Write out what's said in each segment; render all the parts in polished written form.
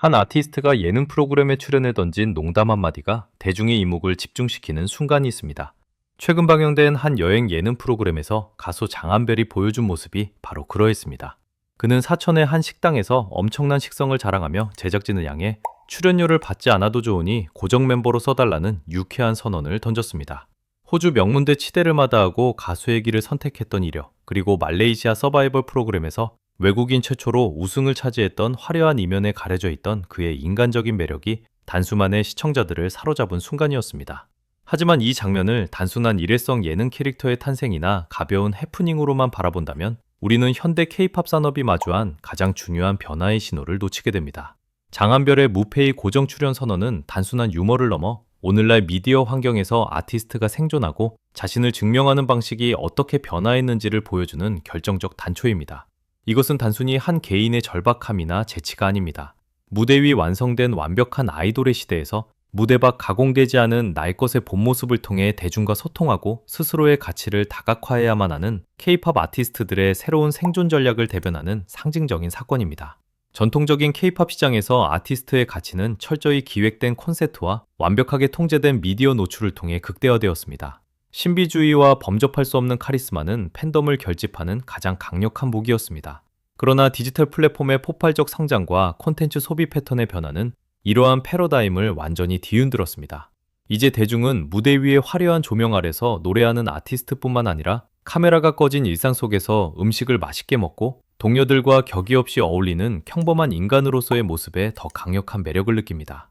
한 아티스트가 예능 프로그램에 출연해 던진 농담 한마디가 대중의 이목을 집중시키는 순간이 있습니다. 최근 방영된 한 여행 예능 프로그램에서 가수 장한별이 보여준 모습이 바로 그러했습니다. 그는 사천의 한 식당에서 엄청난 식성을 자랑하며 제작진을 향해 출연료를 받지 않아도 좋으니 고정 멤버로 써달라는 유쾌한 선언을 던졌습니다. 호주 명문대 치대를 마다하고 가수의 길을 선택했던 이력, 그리고 말레이시아 서바이벌 프로그램에서 외국인 최초로 우승을 차지했던 화려한 이면에 가려져 있던 그의 인간적인 매력이 단수만의 시청자들을 사로잡은 순간이었습니다. 하지만 이 장면을 단순한 일회성 예능 캐릭터의 탄생이나 가벼운 해프닝으로만 바라본다면 우리는 현대 K-팝 산업이 마주한 가장 중요한 변화의 신호를 놓치게 됩니다. 장한별의 무페이 고정 출연 선언은 단순한 유머를 넘어 오늘날 미디어 환경에서 아티스트가 생존하고 자신을 증명하는 방식이 어떻게 변화했는지를 보여주는 결정적 단초입니다. 이것은 단순히 한 개인의 절박함이나 재치가 아닙니다. 무대 위 완성된 완벽한 아이돌의 시대에서 무대 밖 가공되지 않은 날 것의 본 모습을 통해 대중과 소통하고 스스로의 가치를 다각화해야만 하는 K-팝 아티스트들의 새로운 생존 전략을 대변하는 상징적인 사건입니다. 전통적인 K-팝 시장에서 아티스트의 가치는 철저히 기획된 콘셉트와 완벽하게 통제된 미디어 노출을 통해 극대화되었습니다. 신비주의와 범접할 수 없는 카리스마는 팬덤을 결집하는 가장 강력한 무기였습니다. 그러나 디지털 플랫폼의 폭발적 성장과 콘텐츠 소비 패턴의 변화는 이러한 패러다임을 완전히 뒤흔들었습니다. 이제 대중은 무대 위의 화려한 조명 아래서 노래하는 아티스트뿐만 아니라 카메라가 꺼진 일상 속에서 음식을 맛있게 먹고 동료들과 격이 없이 어울리는 평범한 인간으로서의 모습에 더 강력한 매력을 느낍니다.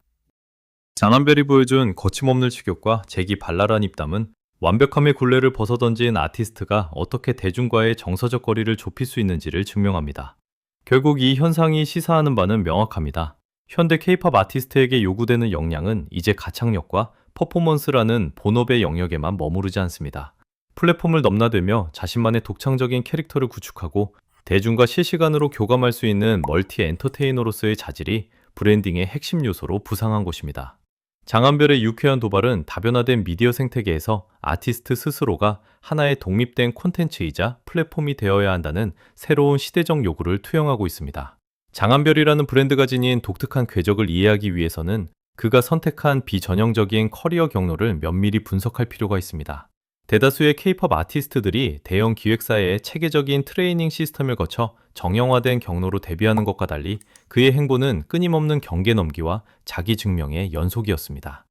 장한별이 보여준 거침없는 식욕과 재기발랄한 입담은 완벽함의 굴레를 벗어던진 아티스트가 어떻게 대중과의 정서적 거리를 좁힐 수 있는지를 증명합니다. 결국 이 현상이 시사하는 바는 명확합니다. 현대 K-팝 아티스트에게 요구되는 역량은 이제 가창력과 퍼포먼스라는 본업의 영역에만 머무르지 않습니다. 플랫폼을 넘나들며 자신만의 독창적인 캐릭터를 구축하고 대중과 실시간으로 교감할 수 있는 멀티 엔터테이너로서의 자질이 브랜딩의 핵심 요소로 부상한 것입니다. 장한별의 유쾌한 도발은 다변화된 미디어 생태계에서 아티스트 스스로가 하나의 독립된 콘텐츠이자 플랫폼이 되어야 한다는 새로운 시대적 요구를 투영하고 있습니다. 장한별이라는 브랜드가 지닌 독특한 궤적을 이해하기 위해서는 그가 선택한 비전형적인 커리어 경로를 면밀히 분석할 필요가 있습니다. 대다수의 K-팝 아티스트들이 대형 기획사의 체계적인 트레이닝 시스템을 거쳐 정형화된 경로로 데뷔하는 것과 달리 그의 행보는 끊임없는 경계 넘기와 자기 증명의 연속이었습니다.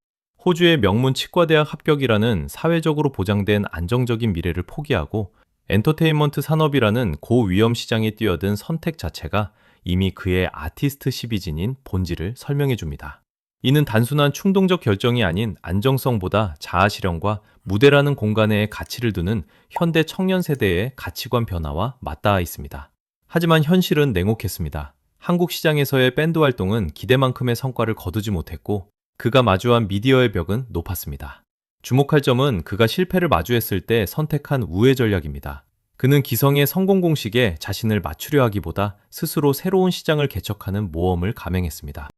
호주의 명문 치과대학 합격이라는 사회적으로 보장된 안정적인 미래를 포기하고 엔터테인먼트 산업이라는 고위험 시장에 뛰어든 선택 자체가 이미 그의 아티스트십이 지닌 본질을 설명해 줍니다. 이는 단순한 충동적 결정이 아닌 안정성보다 자아실현과 무대라는 공간에 가치를 두는 현대 청년 세대의 가치관 변화와 맞닿아 있습니다. 하지만 현실은 냉혹했습니다. 한국 시장에서의 밴드 활동은 기대만큼의 성과를 거두지 못했고 그가 마주한 미디어의 벽은 높았습니다. 주목할 점은 그가 실패를 마주했을 때 선택한 우회 전략입니다. 그는 기성의 성공 공식에 자신을 맞추려 하기보다 스스로 새로운 시장을 개척하는 모험을 감행했습니다.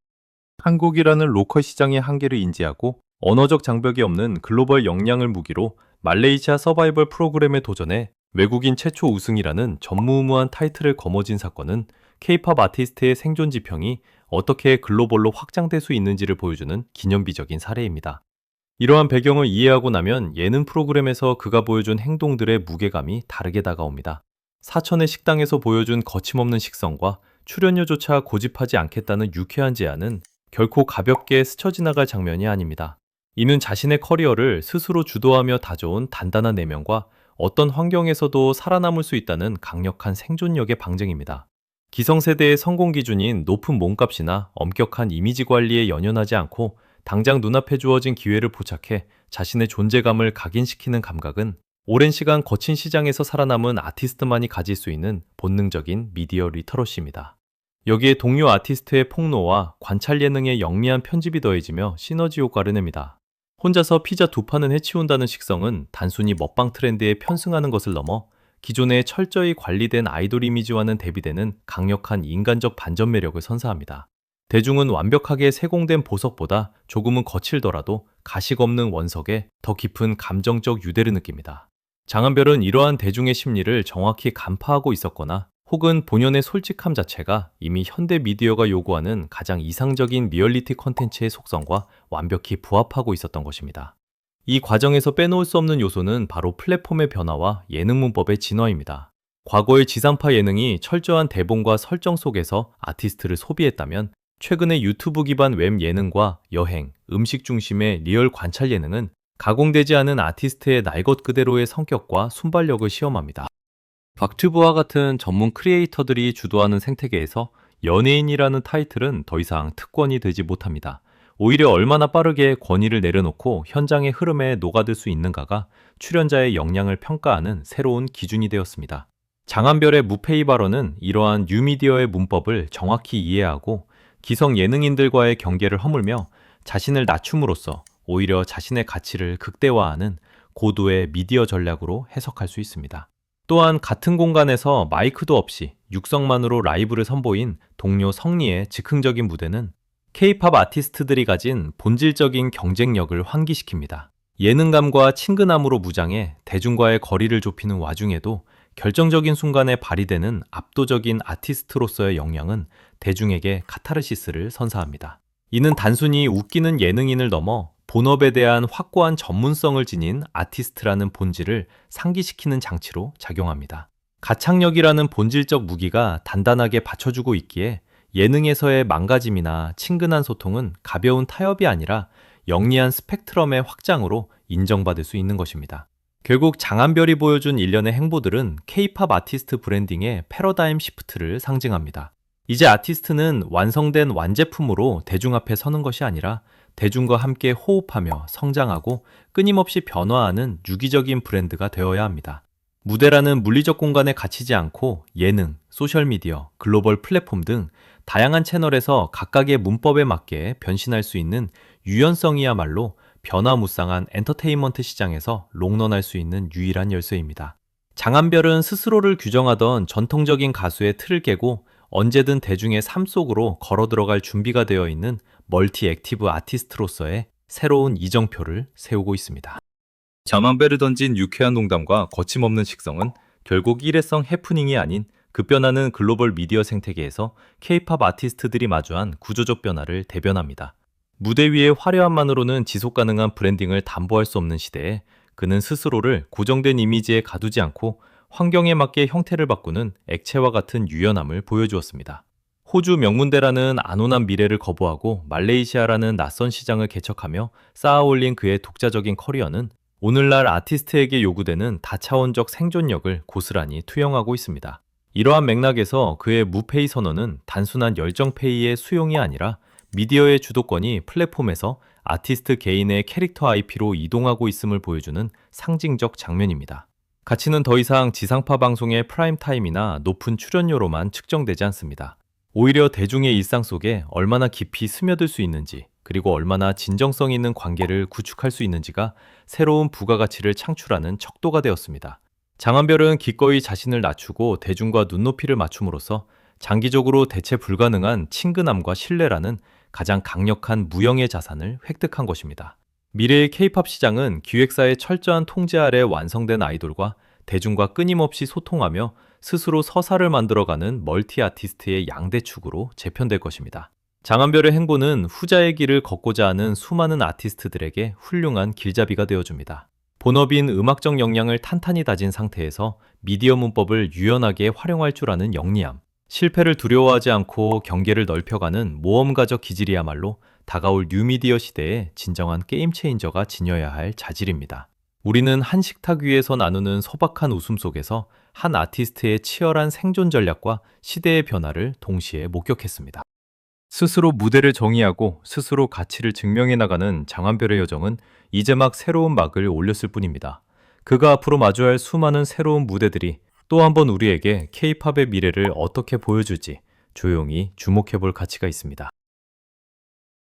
한국이라는 로컬 시장의 한계를 인지하고 언어적 장벽이 없는 글로벌 역량을 무기로 말레이시아 서바이벌 프로그램에 도전해 외국인 최초 우승이라는 전무후무한 타이틀을 거머쥔 사건은 K-팝 아티스트의 생존 지평이 어떻게 글로벌로 확장될 수 있는지를 보여주는 기념비적인 사례입니다. 이러한 배경을 이해하고 나면 예능 프로그램에서 그가 보여준 행동들의 무게감이 다르게 다가옵니다. 사천의 식당에서 보여준 거침없는 식성과 출연료조차 고집하지 않겠다는 유쾌한 제안은 결코 가볍게 스쳐 지나갈 장면이 아닙니다. 이는 자신의 커리어를 스스로 주도하며 다져온 단단한 내면과 어떤 환경에서도 살아남을 수 있다는 강력한 생존력의 방증입니다. 기성세대의 성공 기준인 높은 몸값이나 엄격한 이미지 관리에 연연하지 않고 당장 눈앞에 주어진 기회를 포착해 자신의 존재감을 각인시키는 감각은 오랜 시간 거친 시장에서 살아남은 아티스트만이 가질 수 있는 본능적인 미디어 리터러시입니다. 여기에 동료 아티스트의 폭로와 관찰 예능의 영리한 편집이 더해지며 시너지 효과를 냅니다. 혼자서 피자 두 판은 해치운다는 식성은 단순히 먹방 트렌드에 편승하는 것을 넘어 기존의 철저히 관리된 아이돌 이미지와는 대비되는 강력한 인간적 반전 매력을 선사합니다. 대중은 완벽하게 세공된 보석보다 조금은 거칠더라도 가식 없는 원석에 더 깊은 감정적 유대를 느낍니다. 장한별은 이러한 대중의 심리를 정확히 간파하고 있었거나 혹은 본연의 솔직함 자체가 이미 현대 미디어가 요구하는 가장 이상적인 리얼리티 콘텐츠의 속성과 완벽히 부합하고 있었던 것입니다. 이 과정에서 빼놓을 수 없는 요소는 바로 플랫폼의 변화와 예능 문법의 진화입니다. 과거의 지상파 예능이 철저한 대본과 설정 속에서 아티스트를 소비했다면 최근의 유튜브 기반 웹 예능과 여행, 음식 중심의 리얼 관찰 예능은 가공되지 않은 아티스트의 날 것 그대로의 성격과 순발력을 시험합니다. 곽튜브와 같은 전문 크리에이터들이 주도하는 생태계에서 연예인이라는 타이틀은 더 이상 특권이 되지 못합니다. 오히려 얼마나 빠르게 권위를 내려놓고 현장의 흐름에 녹아들 수 있는가가 출연자의 역량을 평가하는 새로운 기준이 되었습니다. 장한별의 무페이 발언은 이러한 뉴미디어의 문법을 정확히 이해하고 기성 예능인들과의 경계를 허물며 자신을 낮춤으로써 오히려 자신의 가치를 극대화하는 고도의 미디어 전략으로 해석할 수 있습니다. 또한 같은 공간에서 마이크도 없이 육성만으로 라이브를 선보인 동료 성리의 즉흥적인 무대는 K-팝 아티스트들이 가진 본질적인 경쟁력을 환기시킵니다. 예능감과 친근함으로 무장해 대중과의 거리를 좁히는 와중에도 결정적인 순간에 발휘되는 압도적인 아티스트로서의 역량은 대중에게 카타르시스를 선사합니다. 이는 단순히 웃기는 예능인을 넘어 본업에 대한 확고한 전문성을 지닌 아티스트라는 본질을 상기시키는 장치로 작용합니다. 가창력이라는 본질적 무기가 단단하게 받쳐주고 있기에 예능에서의 망가짐이나 친근한 소통은 가벼운 타협이 아니라 영리한 스펙트럼의 확장으로 인정받을 수 있는 것입니다. 결국 장한별이 보여준 일련의 행보들은 K-팝 아티스트 브랜딩의 패러다임 시프트를 상징합니다. 이제 아티스트는 완성된 완제품으로 대중 앞에 서는 것이 아니라 대중과 함께 호흡하며 성장하고 끊임없이 변화하는 유기적인 브랜드가 되어야 합니다. 무대라는 물리적 공간에 갇히지 않고 예능, 소셜미디어, 글로벌 플랫폼 등 다양한 채널에서 각각의 문법에 맞게 변신할 수 있는 유연성이야말로 변화무쌍한 엔터테인먼트 시장에서 롱런할 수 있는 유일한 열쇠입니다. 장한별은 스스로를 규정하던 전통적인 가수의 틀을 깨고 언제든 대중의 삶 속으로 걸어 들어갈 준비가 되어 있는 멀티 액티브 아티스트로서의 새로운 이정표를 세우고 있습니다. 장한별을 던진 유쾌한 농담과 거침없는 식성은 결국 일회성 해프닝이 아닌 급변하는 글로벌 미디어 생태계에서 K-팝 아티스트들이 마주한 구조적 변화를 대변합니다. 무대 위의 화려함만으로는 지속 가능한 브랜딩을 담보할 수 없는 시대에 그는 스스로를 고정된 이미지에 가두지 않고 환경에 맞게 형태를 바꾸는 액체와 같은 유연함을 보여주었습니다. 호주 명문대라는 안온한 미래를 거부하고 말레이시아라는 낯선 시장을 개척하며 쌓아올린 그의 독자적인 커리어는 오늘날 아티스트에게 요구되는 다차원적 생존력을 고스란히 투영하고 있습니다. 이러한 맥락에서 그의 무페이 선언은 단순한 열정페이의 수용이 아니라 미디어의 주도권이 플랫폼에서 아티스트 개인의 캐릭터 IP로 이동하고 있음을 보여주는 상징적 장면입니다. 가치는 더 이상 지상파 방송의 프라임타임이나 높은 출연료로만 측정되지 않습니다. 오히려 대중의 일상 속에 얼마나 깊이 스며들 수 있는지, 그리고 얼마나 진정성 있는 관계를 구축할 수 있는지가 새로운 부가가치를 창출하는 척도가 되었습니다. 장한별은 기꺼이 자신을 낮추고 대중과 눈높이를 맞춤으로써 장기적으로 대체 불가능한 친근함과 신뢰라는 가장 강력한 무형의 자산을 획득한 것입니다. 미래의 K-팝 시장은 기획사의 철저한 통제 아래 완성된 아이돌과 대중과 끊임없이 소통하며 스스로 서사를 만들어가는 멀티 아티스트의 양대축으로 재편될 것입니다. 장한별의 행보는 후자의 길을 걷고자 하는 수많은 아티스트들에게 훌륭한 길잡이가 되어줍니다. 본업인 음악적 역량을 탄탄히 다진 상태에서 미디어 문법을 유연하게 활용할 줄 아는 영리함, 실패를 두려워하지 않고 경계를 넓혀가는 모험가적 기질이야말로 다가올 뉴미디어 시대의 진정한 게임 체인저가 지녀야 할 자질입니다. 우리는 한 식탁 위에서 나누는 소박한 웃음 속에서 한 아티스트의 치열한 생존 전략과 시대의 변화를 동시에 목격했습니다. 스스로 무대를 정의하고 스스로 가치를 증명해 나가는 장한별의 여정은 이제 막 새로운 막을 올렸을 뿐입니다. 그가 앞으로 마주할 수많은 새로운 무대들이 또 한 번 우리에게 K-팝의 미래를 어떻게 보여줄지 조용히 주목해 볼 가치가 있습니다.